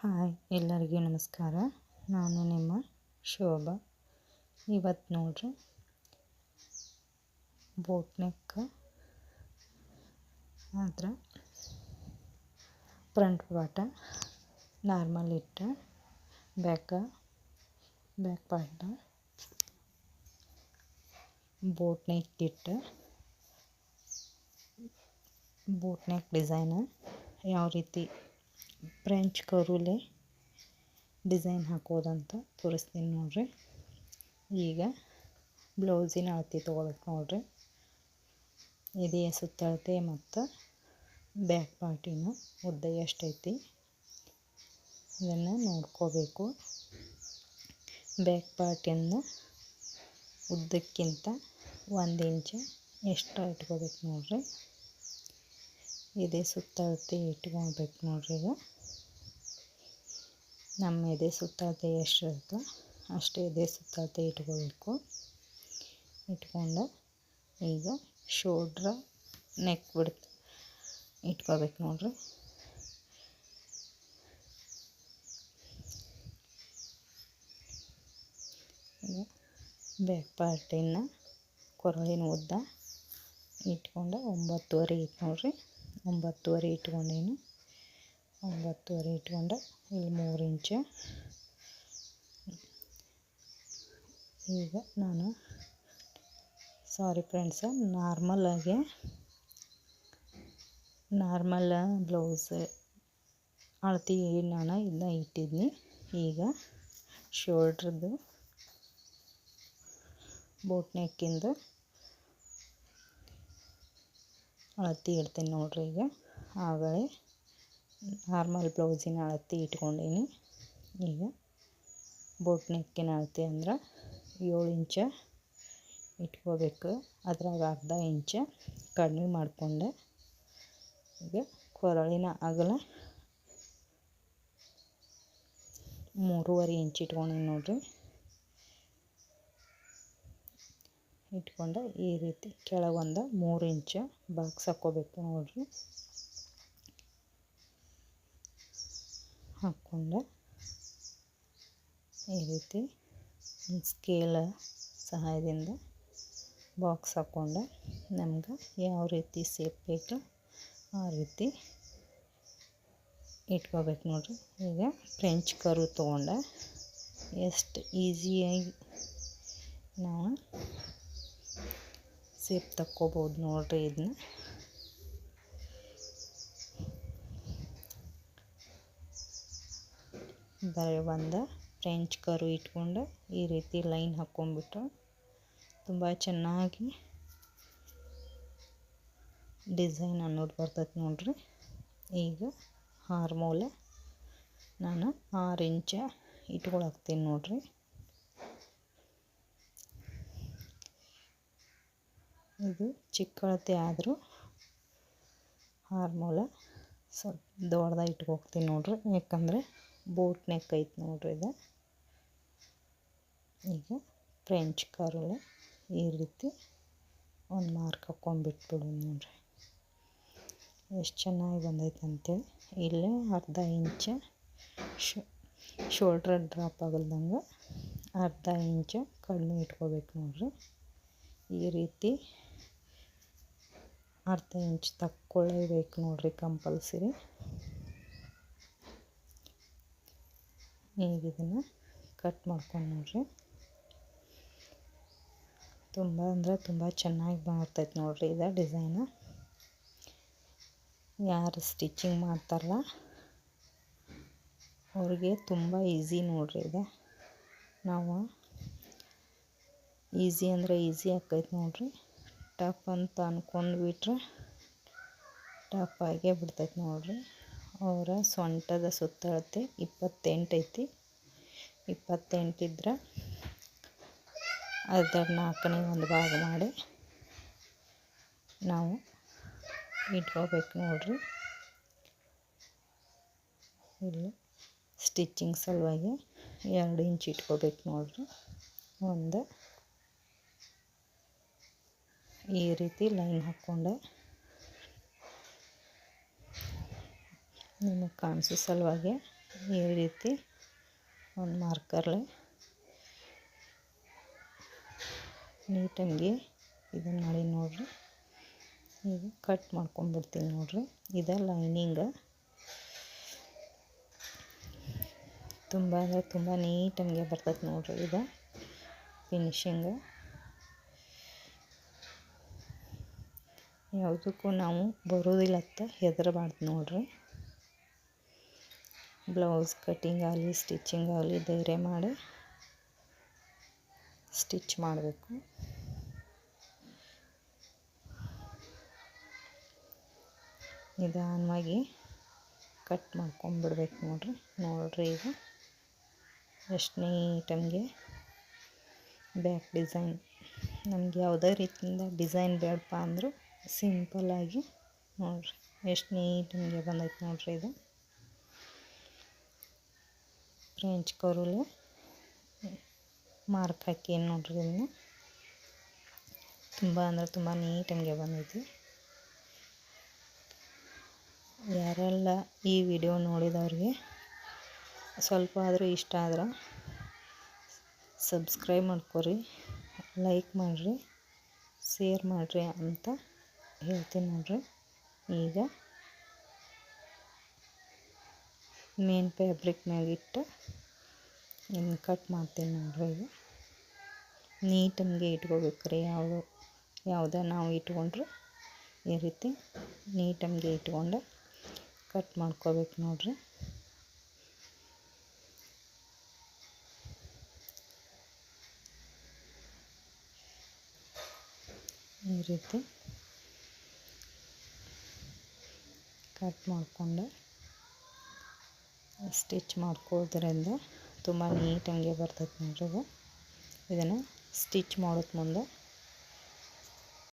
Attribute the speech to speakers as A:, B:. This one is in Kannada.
A: ಹಾಯ್ ಎಲ್ಲರಿಗೂ ನಮಸ್ಕಾರ. ನಾನು ನಿಮ್ಮ ಶೋಭಾ. ಇವತ್ತು ನೋಡ್ರಿ ಬೋಟ್ ನೆಕ್ ಅದರ ಫ್ರಂಟ್ ಪಾರ್ಟ ನಾರ್ಮಲ್ ಇಟ್ಟು ಬ್ಯಾಕ್ ಪಾರ್ಟ ಬೋಟ್ ನೆಕ್ ಇಟ್ಟು ಬೋಟ್ ನೆಕ್ ಡಿಸೈನ್ ಯಾವ ರೀತಿ ಫ್ರೆಂಚ್ ಕರುಲೆ ಡಿಸೈನ್ ಹಾಕೋದಂತ ತೋರಿಸ್ತೀನಿ ನೋಡ್ರಿ. ಈಗ ಬ್ಲೌಸಿನ ಅಳತೆ ತೊಗೊಳಕ್ಕೆ ನೋಡ್ರಿ. ಎದೆಯ ಸುತ್ತಳತೆ ಮತ್ತು ಬ್ಯಾಕ್ ಪಾರ್ಟಿನ ಉದ್ದ ಎಷ್ಟೈತಿ ಇದನ್ನು ನೋಡ್ಕೋಬೇಕು. ಬ್ಯಾಕ್ ಪಾರ್ಟಿಂದ ಉದ್ದಕ್ಕಿಂತ 1 ಇಂಚ್ ಎಕ್ಸ್ಟ್ರಾ ಇಟ್ಕೋಬೇಕು ನೋಡ್ರಿ. ಎದೆ ಸುತ್ತಳತೆ ಇಟ್ಕೊಳ್ಬೇಕು ನೋಡ್ರಿ. ಈಗ ನಮ್ಮ ಎದೆ ಸುತ್ತಳತೆ ಎಷ್ಟಿರುತ್ತೋ ಅಷ್ಟೇ ಎದೆ ಸುತ್ತಳತೆ ಇಟ್ಕೋಬೇಕು. ಇಟ್ಕೊಂಡು ಈಗ ಶೋಲ್ಡ್ರ ನೆಕ್ ಬಿಡ್ತು ಇಟ್ಕೋಬೇಕು ನೋಡ್ರಿ. ಬ್ಯಾಕ್ ಪಾರ್ಟಿನ ಕೊರಳಿನ ಉದ್ದ ಇಟ್ಕೊಂಡು 9.5 ಐತೆ ನೋಡ್ರಿ. 9.5 ಇಟ್ಕೊಂಡೇನು 9.5 ಇಟ್ಕೊಂಡು ಇಲ್ಲಿ 3 ಇಂಚ್. ಈಗ ನಾನು ಫ್ರೆಂಡ್ಸ ನಾರ್ಮಲ್ ಬ್ಲೌಸ್ ಅಳತೆ ನಾನು ಇದನ್ನ ಇಟ್ಟಿದ್ನಿ. ಈಗ ಶೋಲ್ಡ್ರದ್ದು ಬೋಟ್ ನೆಕ್ಕಿಂದು ಅಳತೆ ಇಡ್ತೀನಿ ನೋಡ್ರಿ. ಈಗ ಆಗಲೇ ನಾರ್ಮಲ್ ಬ್ಲೌಸಿನ ಅಳತೆ ಇಟ್ಕೊಂಡೀನಿ. ಈಗ ಬೋಟ್ ನೆಕ್ಕಿನ ಅಳತೆ ಅಂದ್ರೆ 7 ಇಂಚ ಇಟ್ಕೋಬೇಕು. ಅದ್ರಾಗ ಅರ್ಧ ಇಂಚ ಕಡಿಮೆ ಮಾಡಿಕೊಂಡೆ ಈಗ ಕೊರಳಿನ ಅಗಲ 3.5 ಇಂಚ್ ಇಟ್ಕೊಂಡೀನಿ ನೋಡ್ರಿ. ಇಟ್ಕೊಂಡು ಈ ರೀತಿ ಕೆಳಗೊಂದು 3 ಇಂಚ್ ಬಾಕ್ಸ್ ಹಾಕ್ಕೋಬೇಕು ನೋಡ್ರಿ. ಹಾಕ್ಕೊಂಡು ಈ ರೀತಿ ಸ್ಕೇಲ್ ಸಹಾಯದಿಂದ ಬಾಕ್ಸ್ ಹಾಕ್ಕೊಂಡು ನಮ್ಗೆ ಯಾವ ರೀತಿ ಶೇಪ್ ಬೇಕು ಆ ರೀತಿ ಇಟ್ಕೋಬೇಕು ನೋಡ್ರಿ. ಈಗ ಫ್ರೆಂಚ್ ಕರ್ವ್ ತೊಗೊಂಡು ಎಷ್ಟು ಈಸಿಯಾಗಿ ನಾವು ಶೇಪ್ ತಕ್ಕೋಬೋದು ನೋಡ್ರಿ. ಇದನ್ನ ಬರೀ ಒಂದು ಫ್ರೆಂಚ್ ಕರ್ವ್ ಇಟ್ಕೊಂಡು ಈ ರೀತಿ ಲೈನ್ ಹಾಕ್ಕೊಂಡ್ಬಿಟ್ರೆ ತುಂಬ ಚೆನ್ನಾಗಿ ಡಿಸೈನ್ ಅನ್ನೋದು ಬರ್ತೈತೆ ನೋಡ್ರಿ. ಈಗ ಆರ್ಮೋಲೆ ನಾನು 6 ಇಂಚ ಇಟ್ಕೊಳಕ್ತೀನಿ ನೋಡ್ರಿ. ಇದು ಚಿಕ್ಕ ಅಳತೆ ಆದರೂ ಆರ್ಮೋಲೆ ಸ್ವಲ್ಪ ದೊಡ್ಡದಾಗಿ ಇಟ್ಕೋಗ್ತೀನಿ ನೋಡ್ರಿ. ಯಾಕಂದರೆ ಬೋಟ್ ನೆಕ್ ಐತೆ ನೋಡ್ರಿ ಇದು. ಈಗ ಫ್ರೆಂಚ್ ಕರ್ವ್ ಈ ರೀತಿ ಒಂದು ಮಾರ್ಕ್ ಹಾಕ್ಕೊಂಡ್ಬಿಟ್ಬಿಡು ನೋಡ್ರಿ. ಎಷ್ಟು ಚೆನ್ನಾಗಿ ಬಂದೈತೆ ಅಂತೇಳಿ. ಇಲ್ಲೇ ಅರ್ಧ ಇಂಚ ಶೋಲ್ಡ್ರ್ ಡ್ರಾಪ್ ಆಗಲ್ದಂಗೆ ಅರ್ಧ ಇಂಚ ಕಡಿಮೆ ಇಟ್ಕೋಬೇಕು ನೋಡ್ರಿ. ಈ ರೀತಿ ಅರ್ಧ ಇಂಚ್ ತಕ್ಕೊಳ್ಳೇಬೇಕು ನೋಡ್ರಿ ಕಂಪಲ್ಸರಿ. ಈಗ ಇದನ್ನು ಕಟ್ ಮಾಡ್ಕೊಂಡು ನೋಡ್ರಿ. ತುಂಬ ಅಂದರೆ ತುಂಬ ಚೆನ್ನಾಗಿ ಬರ್ತೈತೆ ನೋಡ್ರಿ ಇದು ಡಿಸೈನು. ಯಾರು ಸ್ಟಿಚಿಂಗ್ ಮಾಡ್ತಾರಲ್ಲ ಅವ್ರಿಗೆ ತುಂಬ ಈಸಿ ನೋಡ್ರಿ ಇದು. ನಾವು ಈಸಿ ಅಂದರೆ ಈಸಿ ಆಕೈತೆ ನೋಡ್ರಿ. ಟಫ್ ಅಂತ ಅಂದ್ಕೊಂಡ್ಬಿಟ್ರೆ ಟಫ್ ಆಗೇ ಬಿಡ್ತೈತೆ ನೋಡ್ರಿ. ಅವರ ಸೊಂಟದ ಸುತ್ತಳತೆ 28 ಐತಿ. 28 ಇದ್ರೆ ಅದರ 4ನೇ ಒಂದು ಭಾಗ ಮಾಡಿ ನಾವು ಇಟ್ಕೋಬೇಕು ನೋಡ್ರಿ. ಇಲ್ಲಿ ಸ್ಟಿಚಿಂಗ್ ಸಲುವಾಗಿ 2 ಇಂಚ್ ಇಟ್ಕೋಬೇಕು ನೋಡ್ರಿ. ಒಂದು ಈ ರೀತಿ ಲೈನ್ ಹಾಕ್ಕೊಂಡೆ ನಿಮಗೆ ಕಾಣಿಸೋ ಸಲುವಾಗಿ ಈ ರೀತಿ ಒಂದು ಮಾರ್ಕರ್ಲೆ ನೀಟಾಗಿ ಇದನ್ನು ಮಾಡಿ ನೋಡಿರಿ. ಈಗ ಕಟ್ ಮಾಡ್ಕೊಂಡ್ಬಿಡ್ತೀನಿ ನೋಡಿರಿ. ಇದು ಲೈನಿಂಗ್ ತುಂಬ ಅಂದರೆ ತುಂಬ ನೀಟಾಗಿ ಬರ್ತೈತೆ ನೋಡಿರಿ. ಇದು ಫಿನಿಶಿಂಗ್ ಯಾವುದಕ್ಕೂ ನಾವು ಬರೋದಿಲ್ಲ ಅಂತ ಹೆದರಬಾರ್ದು ನೋಡಿರಿ. ಬ್ಲೌಸ್ ಕಟ್ಟಿಂಗ್ ಆಗಲಿ ಸ್ಟಿಚಿಂಗ್ ಆಗಲಿ ಧೈರ್ಯ ಮಾಡಿ ಸ್ಟಿಚ್ ಮಾಡಬೇಕು. ನಿಧಾನವಾಗಿ ಕಟ್ ಮಾಡ್ಕೊಂಡ್ಬಿಡ್ಬೇಕು ನೋಡಿರಿ. ಈಗ ಎಷ್ಟು ನೀಟಾಗಿ ಬ್ಯಾಕ್ ಡಿಸೈನ್, ನಮ್ಗೆ ಯಾವುದೇ ರೀತಿಯಿಂದ ಡಿಸೈನ್ ಬೇಡಪ್ಪ ಅಂದರೂ ಸಿಂಪಲ್ಲಾಗಿ ನೋಡಿರಿ ಎಷ್ಟು ನೀಟಾಗಿ ಬಂದೈತೆ ನೋಡಿರಿ. ಇದು ಫ್ರೆಂಚ್ ಕರ್ವ್ಲೆ ಮಾರ್ಕ್ ಹಾಕಿ ನೋಡಿರಿ. ಇದನ್ನು ತುಂಬ ಅಂದರೆ ತುಂಬ ನೀಟಾಗಿ ಬಂದೈತಿ. ಯಾರೆಲ್ಲ ಈ ವಿಡಿಯೋ ನೋಡಿದವ್ರಿಗೆ ಸ್ವಲ್ಪ ಆದರೂ ಇಷ್ಟ ಆದ್ರೆ ಸಬ್ಸ್ಕ್ರೈಬ್ ಮಾಡ್ಕೊರಿ, ಲೈಕ್ ಮಾಡಿರಿ, ಶೇರ್ ಮಾಡಿರಿ ಅಂತ ಹೇಳ್ತೀನಿ ನೋಡಿರಿ. ಈಗ ಮೇನ್ ಫ್ಯಾಬ್ರಿಕ್ ಮ್ಯಾಗಿಟ್ಟು ಇನ್ನು ಕಟ್ ಮಾಡ್ತೀನಿ ನೋಡಿರಿ. ಈಗ ನೀಟಾಗಿ ಇಟ್ಕೋಬೇಕ್ರಿ. ಯಾವುದೇ ನಾವು ಇಟ್ಕೊಂಡ್ರೆ ಈ ರೀತಿ ನೀಟಾಗಿ ಇಟ್ಕೊಂಡು ಕಟ್ ಮಾಡ್ಕೋಬೇಕು ನೋಡಿರಿ. ಈ ರೀತಿ ಕಟ್ ಮಾಡಿಕೊಂಡು ಸ್ಟಿಚ್ ಮಾಡ್ಕೊಳ್ಳೋದ್ರಿಂದ ತುಂಬ ನೀಟಾಗಿ ಬರ್ತೈತೆ ನೋಡ್ರಿ. ಇದನ್ನು ಸ್ಟಿಚ್ ಮಾಡೋದು ಮುಂದೆ